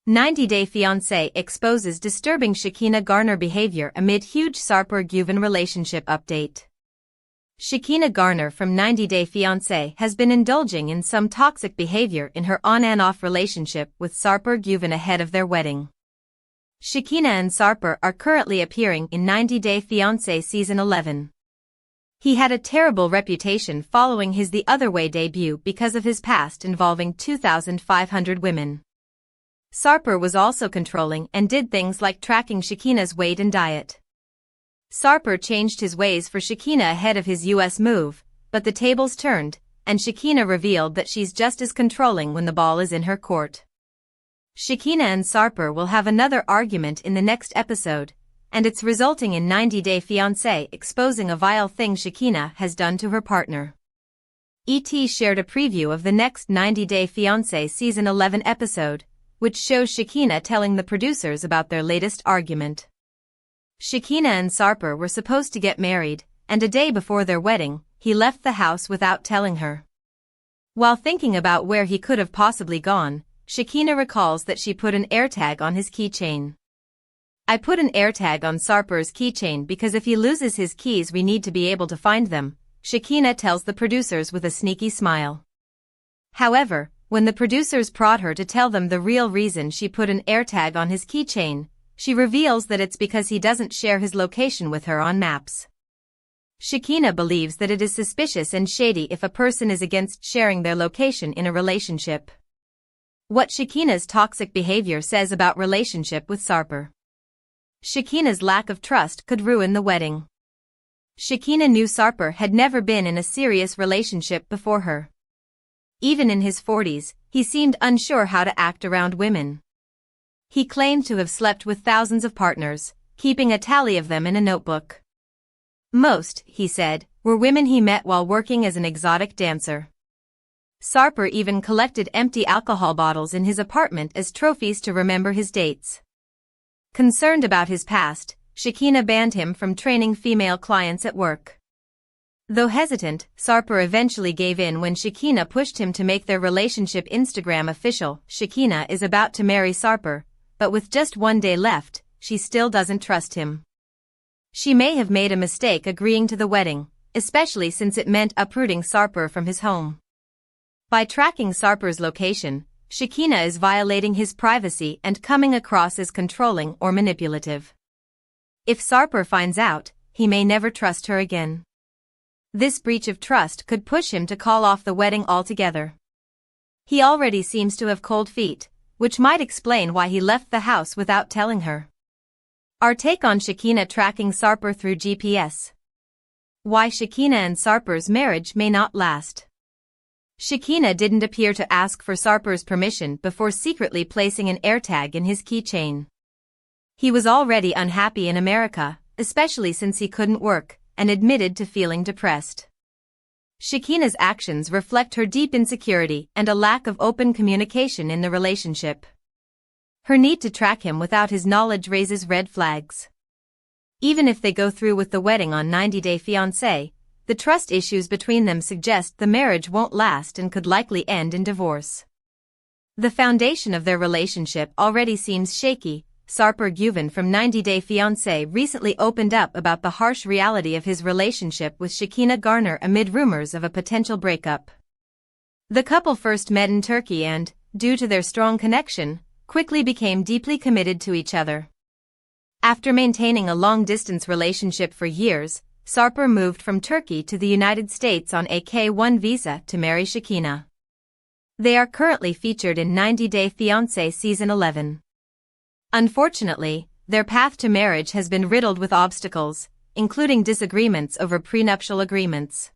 90-Day Fiancé exposes disturbing Shekina Garner behavior amid huge Sarper Güven relationship update. Shekina Garner from 90-Day Fiancé has been indulging in some toxic behavior in her on-and-off relationship with Sarper Güven ahead of their wedding. Shekina and Sarper are currently appearing in 90-Day Fiancé Season 11. He had a terrible reputation following his The Other Way debut because of his past involving 2,500 women. Sarper was also controlling and did things like tracking Shekina's weight and diet. Sarper changed his ways for Shekina ahead of his US move, but the tables turned, and Shekina revealed that she's just as controlling when the ball is in her court. Shekina and Sarper will have another argument in the next episode, and it's resulting in 90-Day Fiancé exposing a vile thing Shekina has done to her partner. ET shared a preview of the next 90-Day Fiancé Season 11 episode, which shows Shekina telling the producers about their latest argument. Shekina and Sarper were supposed to get married, and a day before their wedding, he left the house without telling her. While thinking about where he could have possibly gone, Shekina recalls that she put an AirTag on his keychain. "I put an AirTag on Sarper's keychain because if he loses his keys we need to be able to find them," Shekina tells the producers with a sneaky smile. However, when the producers prod her to tell them the real reason she put an AirTag on his keychain, she reveals that it's because he doesn't share his location with her on maps. Shekina believes that it is suspicious and shady if a person is against sharing their location in a relationship. What Shekina's toxic behavior says about relationship with Sarper. Shekina's lack of trust could ruin the wedding. Shekina knew Sarper had never been in a serious relationship before her. Even in his 40s, he seemed unsure how to act around women. He claimed to have slept with thousands of partners, keeping a tally of them in a notebook. Most, he said, were women he met while working as an exotic dancer. Sarper even collected empty alcohol bottles in his apartment as trophies to remember his dates. Concerned about his past, Shekina banned him from training female clients at work. Though hesitant, Sarper eventually gave in when Shekina pushed him to make their relationship Instagram official. Shekina is about to marry Sarper, but with just one day left, she still doesn't trust him. She may have made a mistake agreeing to the wedding, especially since it meant uprooting Sarper from his home. By tracking Sarper's location, Shekina is violating his privacy and coming across as controlling or manipulative. If Sarper finds out, he may never trust her again. This breach of trust could push him to call off the wedding altogether. He already seems to have cold feet, which might explain why he left the house without telling her. Our take on Shekina tracking Sarper through GPS. Why Shekina and Sarper's marriage may not last. Shekina didn't appear to ask for Sarper's permission before secretly placing an AirTag in his keychain. He was already unhappy in America, especially since he couldn't work, and admitted to feeling depressed. Shekina's actions reflect her deep insecurity and a lack of open communication in the relationship. Her need to track him without his knowledge raises red flags. Even if they go through with the wedding on 90-Day Fiancé, the trust issues between them suggest the marriage won't last and could likely end in divorce. The foundation of their relationship already seems shaky. Sarper Güven from 90-Day Fiancé recently opened up about the harsh reality of his relationship with Shekina Garner amid rumors of a potential breakup. The couple first met in Turkey and, due to their strong connection, quickly became deeply committed to each other. After maintaining a long-distance relationship for years, Sarper moved from Turkey to the United States on a K-1 visa to marry Shekina. They are currently featured in 90-Day Fiancé Season 11. Unfortunately, their path to marriage has been riddled with obstacles, including disagreements over prenuptial agreements.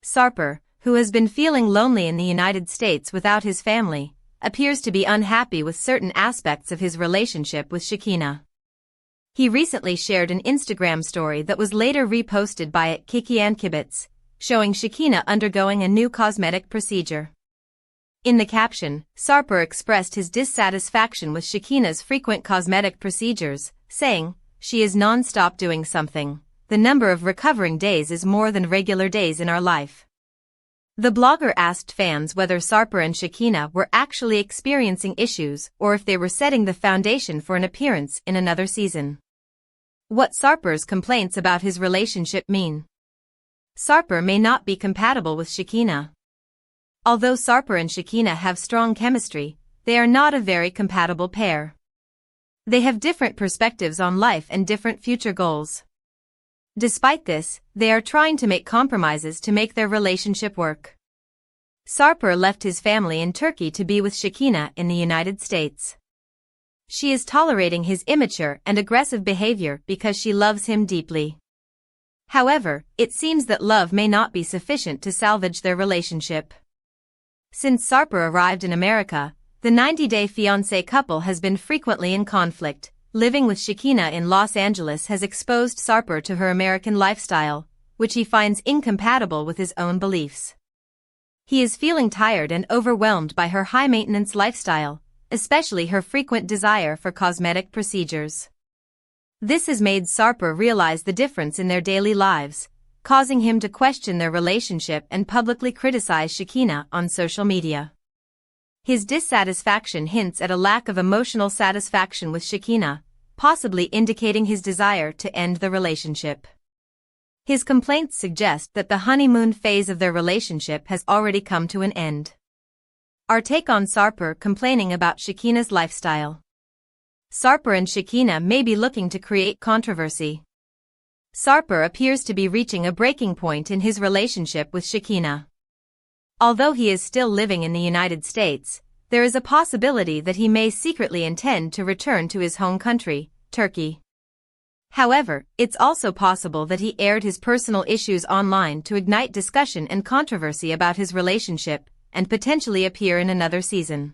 Sarper, who has been feeling lonely in the United States without his family, appears to be unhappy with certain aspects of his relationship with Shekina. He recently shared an Instagram story that was later reposted by @KikiAnKibitz, showing Shekina undergoing a new cosmetic procedure. In the caption, Sarper expressed his dissatisfaction with Shekina's frequent cosmetic procedures, saying, "She is non-stop doing something. The number of recovering days is more than regular days in our life." The blogger asked fans whether Sarper and Shekina were actually experiencing issues or if they were setting the foundation for an appearance in another season. What Sarper's complaints about his relationship mean? Sarper may not be compatible with Shekina. Although Sarper and Shekina have strong chemistry, they are not a very compatible pair. They have different perspectives on life and different future goals. Despite this, they are trying to make compromises to make their relationship work. Sarper left his family in Turkey to be with Shekina in the United States. She is tolerating his immature and aggressive behavior because she loves him deeply. However, it seems that love may not be sufficient to salvage their relationship. Since Sarper arrived in America, the 90-day fiancé couple has been frequently in conflict. Living with Shekina in Los Angeles has exposed Sarper to her American lifestyle, which he finds incompatible with his own beliefs. He is feeling tired and overwhelmed by her high-maintenance lifestyle, especially her frequent desire for cosmetic procedures. This has made Sarper realize the difference in their daily lives, causing him to question their relationship and publicly criticize Shekina on social media. His dissatisfaction hints at a lack of emotional satisfaction with Shekina, possibly indicating his desire to end the relationship. His complaints suggest that the honeymoon phase of their relationship has already come to an end. Our take on Sarper complaining about Shekina's lifestyle. Sarper and Shekina may be looking to create controversy. Sarper appears to be reaching a breaking point in his relationship with Shekina. Although he is still living in the United States, there is a possibility that he may secretly intend to return to his home country, Turkey. However, it's also possible that he aired his personal issues online to ignite discussion and controversy about his relationship and potentially appear in another season.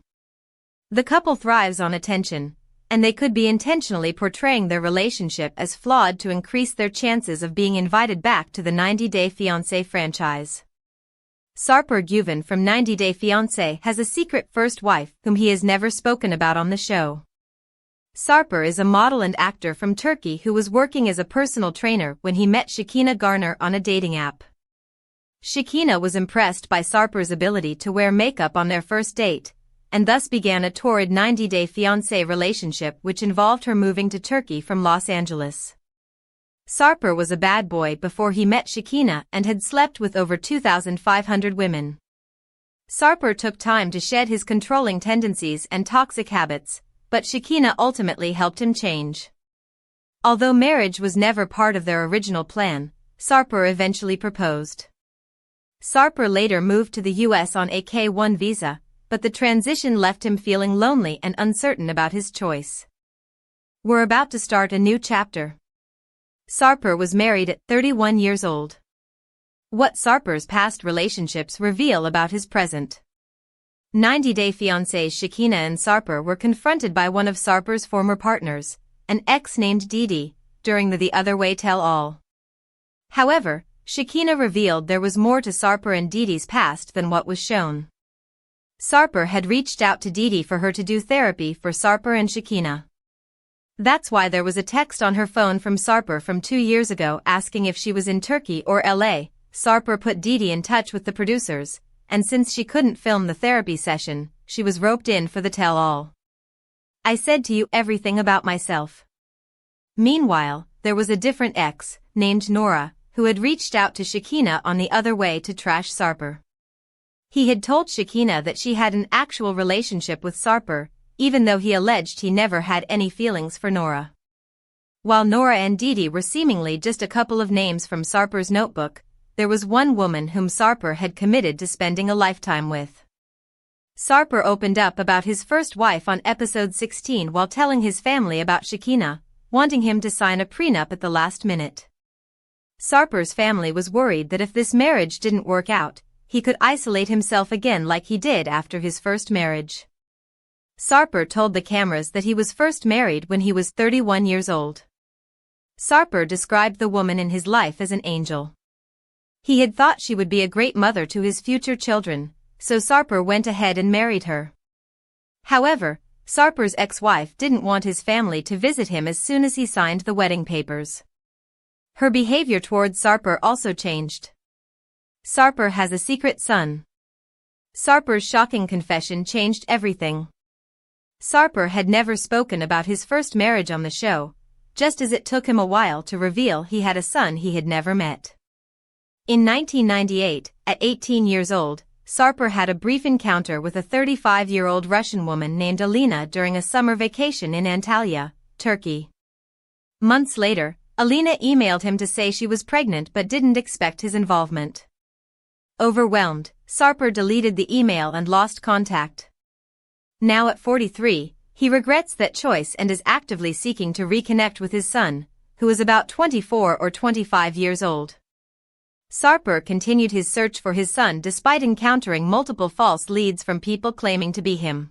The couple thrives on attention, and they could be intentionally portraying their relationship as flawed to increase their chances of being invited back to the 90-Day Fiancé franchise. Sarper Güven from 90 Day Fiancé has a secret first wife whom he has never spoken about on the show. Sarper is a model and actor from Turkey who was working as a personal trainer when he met Shekina Garner on a dating app. Shekina was impressed by Sarper's ability to wear makeup on their first date, and thus began a torrid 90-day fiancé relationship which involved her moving to Turkey from Los Angeles. Sarper was a bad boy before he met Shekina and had slept with over 2,500 women. Sarper took time to shed his controlling tendencies and toxic habits, but Shekina ultimately helped him change. Although marriage was never part of their original plan, Sarper eventually proposed. Sarper later moved to the US on a K-1 visa, but the transition left him feeling lonely and uncertain about his choice. We're about to start a new chapter. Sarper was married at 31 years old. What Sarper's past relationships reveal about his present. 90-day fiancés Shekina and Sarper were confronted by one of Sarper's former partners, an ex named Didi, during the Other Way Tell-All. However, Shekina revealed there was more to Sarper and Didi's past than what was shown. Sarper had reached out to Didi for her to do therapy for Sarper and Shekina. That's why there was a text on her phone from Sarper from 2 years ago asking if she was in Turkey or LA. Sarper put Didi in touch with the producers, and since she couldn't film the therapy session, she was roped in for the tell-all. I said to you everything about myself. Meanwhile, there was a different ex, named Nora, who had reached out to Shekina on the other way to trash Sarper. He had told Shekina that she had an actual relationship with Sarper, even though he alleged he never had any feelings for Nora. While Nora and Didi were seemingly just a couple of names from Sarper's notebook, there was one woman whom Sarper had committed to spending a lifetime with. Sarper opened up about his first wife on episode 16 while telling his family about Shekina, wanting him to sign a prenup at the last minute. Sarper's family was worried that if this marriage didn't work out, he could isolate himself again like he did after his first marriage. Sarper told the cameras that he was first married when he was 31 years old. Sarper described the woman in his life as an angel. He had thought she would be a great mother to his future children, so Sarper went ahead and married her. However, Sarper's ex-wife didn't want his family to visit him as soon as he signed the wedding papers. Her behavior towards Sarper also changed. Sarper has a secret son. Sarper's shocking confession changed everything. Sarper had never spoken about his first marriage on the show, just as it took him a while to reveal he had a son he had never met. In 1998, at 18 years old, Sarper had a brief encounter with a 35-year-old Russian woman named Alina during a summer vacation in Antalya, Turkey. Months later, Alina emailed him to say she was pregnant but didn't expect his involvement. Overwhelmed, Sarper deleted the email and lost contact. Now at 43, he regrets that choice and is actively seeking to reconnect with his son, who is about 24 or 25 years old. Sarper continued his search for his son despite encountering multiple false leads from people claiming to be him.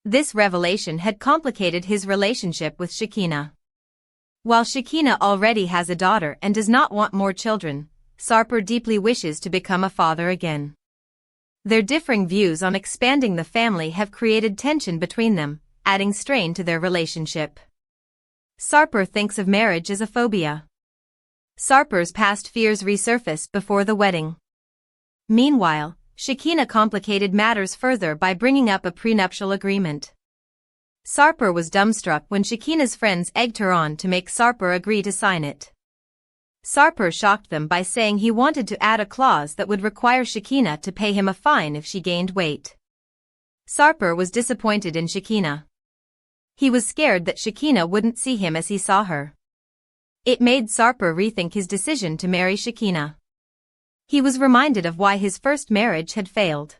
This revelation had complicated his relationship with Shekina. While Shekina already has a daughter and does not want more children, Sarper deeply wishes to become a father again. Their differing views on expanding the family have created tension between them, adding strain to their relationship. Sarper thinks of marriage as a phobia. Sarper's past fears resurfaced before the wedding. Meanwhile, Shekina complicated matters further by bringing up a prenuptial agreement. Sarper was dumbstruck when Shekina's friends egged her on to make Sarper agree to sign it. Sarper shocked them by saying he wanted to add a clause that would require Shekina to pay him a fine if she gained weight. Sarper was disappointed in Shekina. He was scared that Shekina wouldn't see him as he saw her. It made Sarper rethink his decision to marry Shekina. He was reminded of why his first marriage had failed.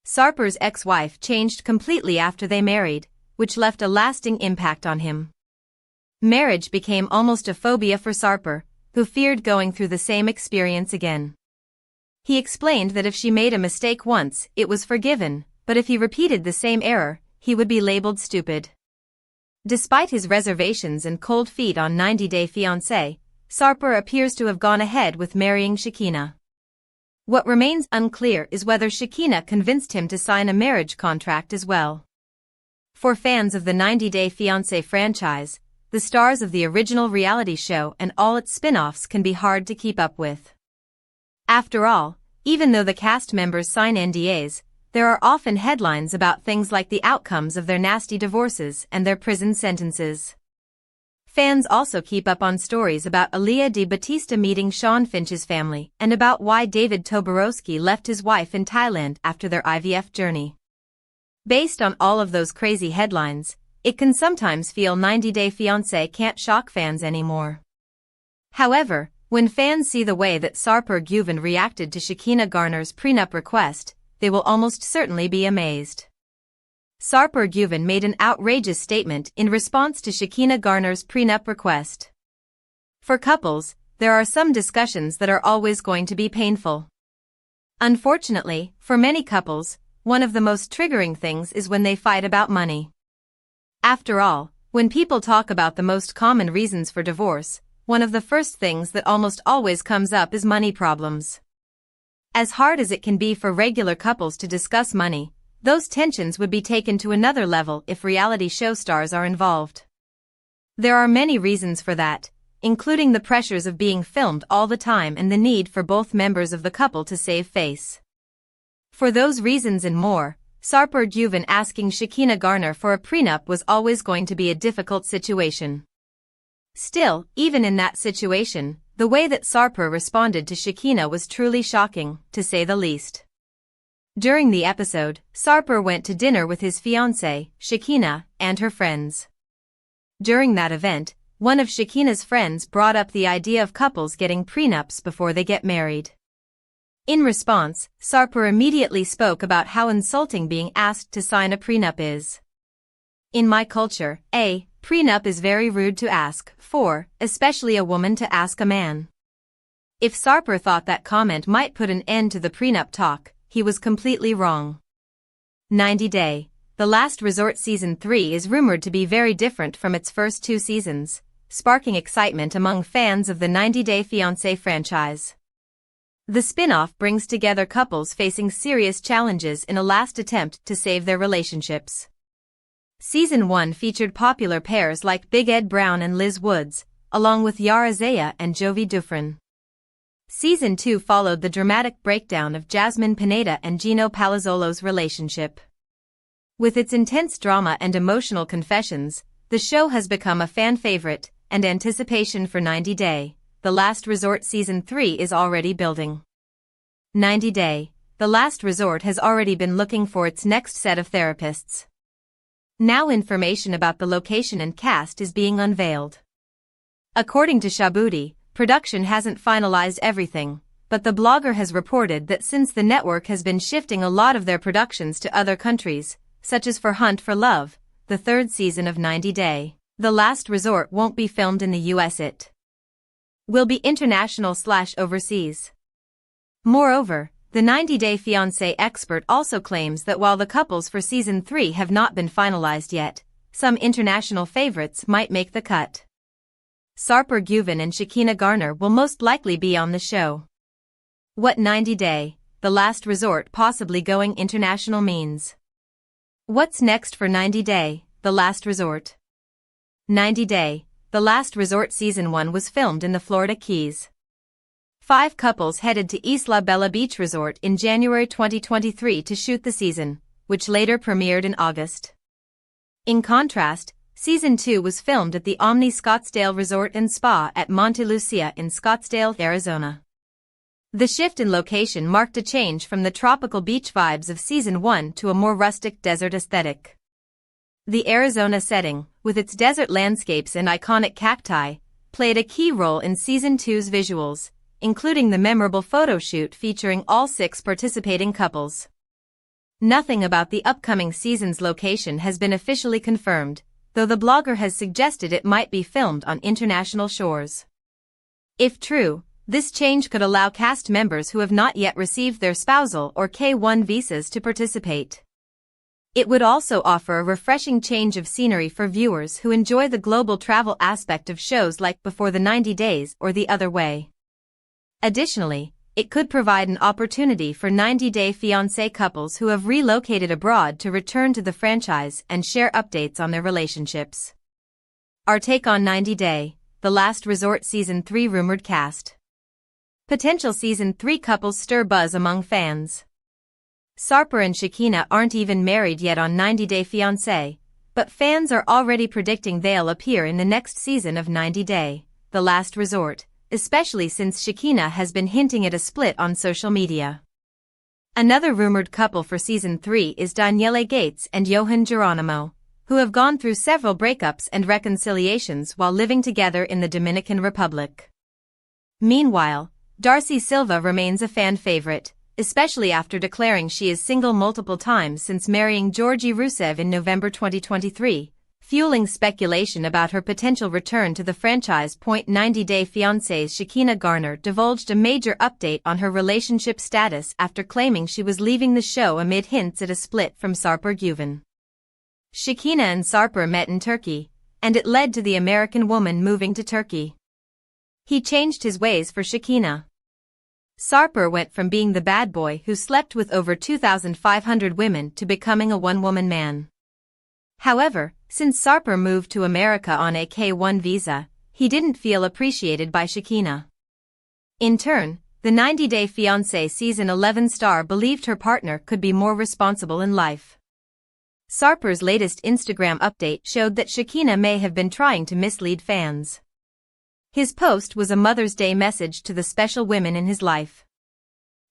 Sarper's ex-wife changed completely after they married, which left a lasting impact on him. Marriage became almost a phobia for Sarper, who feared going through the same experience again. He explained that if she made a mistake once, it was forgiven, but if he repeated the same error, he would be labeled stupid. Despite his reservations and cold feet on 90 Day Fiancé, Sarper appears to have gone ahead with marrying Shekina. What remains unclear is whether Shekina convinced him to sign a marriage contract as well. For fans of the 90 Day Fiancé franchise, the stars of the original reality show and all its spin-offs can be hard to keep up with. After all, even though the cast members sign NDAs, there are often headlines about things like the outcomes of their nasty divorces and their prison sentences. Fans also keep up on stories about Aaliyah Di Battista meeting Sean Finch's family and about why David Toborowski left his wife in Thailand after their IVF journey. Based on all of those crazy headlines, it can sometimes feel 90 Day Fiancé can't shock fans anymore. However, when fans see the way that Sarper Güven reacted to Shekina Garner's prenup request, they will almost certainly be amazed. Sarper Güven made an outrageous statement in response to Shekina Garner's prenup request. For couples, there are some discussions that are always going to be painful. Unfortunately, for many couples, one of the most triggering things is when they fight about money. After all, when people talk about the most common reasons for divorce, one of the first things that almost always comes up is money problems. As hard as it can be for regular couples to discuss money, those tensions would be taken to another level if reality show stars are involved. There are many reasons for that, including the pressures of being filmed all the time and the need for both members of the couple to save face. For those reasons and more, Sarper Güven asking Shekina Garner for a prenup was always going to be a difficult situation. Still, even in that situation, the way that Sarper responded to Shekina was truly shocking, to say the least. During the episode, Sarper went to dinner with his fiancée, Shekina, and her friends. During that event, one of Shekina's friends brought up the idea of couples getting prenups before they get married. In response, Sarper immediately spoke about how insulting being asked to sign a prenup is. In my culture, a prenup is very rude to ask for, especially a woman to ask a man. If Sarper thought that comment might put an end to the prenup talk, he was completely wrong. 90 Day, The Last Resort Season 3 is rumored to be very different from its first two seasons, sparking excitement among fans of the 90 Day Fiancé franchise. The spin-off brings together couples facing serious challenges in a last attempt to save their relationships. Season 1 featured popular pairs like Big Ed Brown and Liz Woods, along with Yara Zaya and Jovi Dufresne. Season 2 followed the dramatic breakdown of Jasmine Pineda and Gino Palazzolo's relationship. With its intense drama and emotional confessions, the show has become a fan favorite, and anticipation for 90 Day, The Last Resort Season 3 is already building. 90 Day, The Last Resort has already been looking for its next set of therapists. Now information about the location and cast is being unveiled. According to Shaboodi, production hasn't finalized everything, but the blogger has reported that since the network has been shifting a lot of their productions to other countries, such as for Hunt for Love, the third season of 90 Day, The Last Resort won't be filmed in the US. It will be international/overseas. Moreover, the 90 Day Fiancé expert also claims that while the couples for Season 3 have not been finalized yet, some international favorites might make the cut. Sarper Güven and Shekina Garner will most likely be on the show. What 90 Day, The Last Resort possibly going international means. What's next for 90 Day, The Last Resort? 90 Day, The Last Resort Season 1 was filmed in the Florida Keys. 5 couples headed to Isla Bella Beach Resort in January 2023 to shoot the season, which later premiered in August. In contrast, Season 2 was filmed at the Omni Scottsdale Resort and Spa at Monte Lucia in Scottsdale, Arizona. The shift in location marked a change from the tropical beach vibes of Season 1 to a more rustic desert aesthetic. The Arizona setting, with its desert landscapes and iconic cacti, played a key role in Season 2's visuals, including the memorable photo shoot featuring all 6 participating couples. Nothing about the upcoming season's location has been officially confirmed, though the blogger has suggested it might be filmed on international shores. If true, this change could allow cast members who have not yet received their spousal or K-1 visas to participate. It would also offer a refreshing change of scenery for viewers who enjoy the global travel aspect of shows like Before the 90 Days or The Other Way. Additionally, it could provide an opportunity for 90 Day Fiancé couples who have relocated abroad to return to the franchise and share updates on their relationships. Our take on 90 Day, The Last Resort Season 3 rumored cast. Potential Season 3 couples stir buzz among fans. Sarper and Shekina aren't even married yet on 90 Day Fiancé, but fans are already predicting they'll appear in the next season of 90 Day, The Last Resort, especially since Shekina has been hinting at a split on social media. Another rumored couple for Season 3 is Daniele Gates and Johan Geronimo, who have gone through several breakups and reconciliations while living together in the Dominican Republic. Meanwhile, Darcy Silva remains a fan favorite, especially after declaring she is single multiple times since marrying Georgi Rusev in November 2023, fueling speculation about her potential return to the franchise. 90 Day Fiancé's Shekina Garner divulged a major update on her relationship status after claiming she was leaving the show amid hints at a split from Sarper Güven. Shekina and Sarper met in Turkey, and it led to the American woman moving to Turkey. He changed his ways for Shekina. Sarper went from being the bad boy who slept with over 2,500 women to becoming a one-woman man. However, since Sarper moved to America on a K-1 visa, he didn't feel appreciated by Shekina. In turn, the 90 Day Fiancé Season 11 star believed her partner could be more responsible in life. Sarper's latest Instagram update showed that Shekina may have been trying to mislead fans. His post was a Mother's Day message to the special women in his life.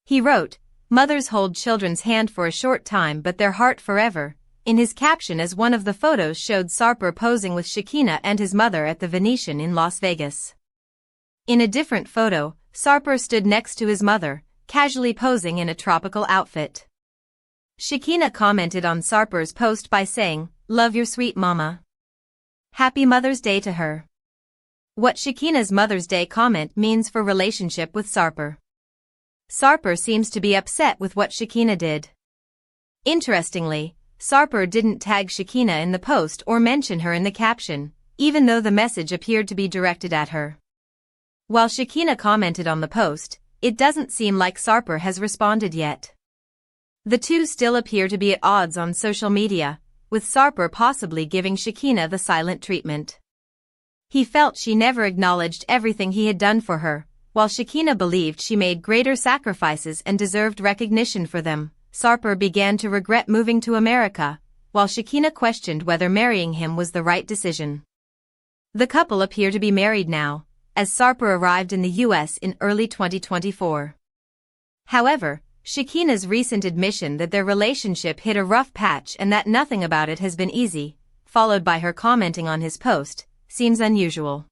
He wrote, "Mothers hold children's hand for a short time but their heart forever," in his caption as one of the photos showed Sarper posing with Shekina and his mother at the Venetian in Las Vegas. In a different photo, Sarper stood next to his mother, casually posing in a tropical outfit. Shekina commented on Sarper's post by saying, "Love your sweet mama. Happy Mother's Day to her." What Shekina's Mother's Day comment means for relationship with Sarper. Sarper seems to be upset with what Shekina did. Interestingly, Sarper didn't tag Shekina in the post or mention her in the caption, even though the message appeared to be directed at her. While Shekina commented on the post, it doesn't seem like Sarper has responded yet. The two still appear to be at odds on social media, with Sarper possibly giving Shekina the silent treatment. He felt she never acknowledged everything he had done for her, While Shekina believed she made greater sacrifices and deserved recognition for them, Sarper began to regret moving to America, while Shekina questioned whether marrying him was the right decision. The couple appear to be married now, as Sarper arrived in the US in early 2024. However, Shekina's recent admission that their relationship hit a rough patch and that nothing about it has been easy, followed by her commenting on his post, seems unusual.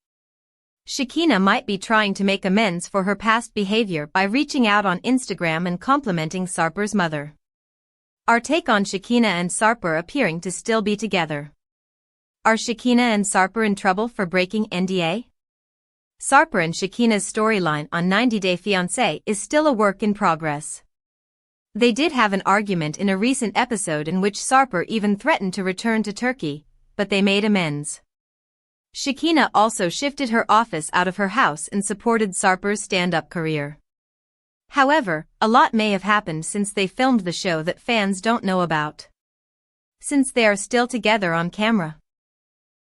Shekina might be trying to make amends for her past behavior by reaching out on Instagram and complimenting Sarper's mother. Our take on Shekina and Sarper appearing to still be together. Are Shekina and Sarper in trouble for breaking NDA? Sarper and Shekina's storyline on 90 Day Fiancé is still a work in progress. They did have an argument in a recent episode in which Sarper even threatened to return to Turkey, but they made amends. Shekina also shifted her office out of her house and supported Sarper's stand-up career. However, a lot may have happened since they filmed the show that fans don't know about. Since they are still together on camera.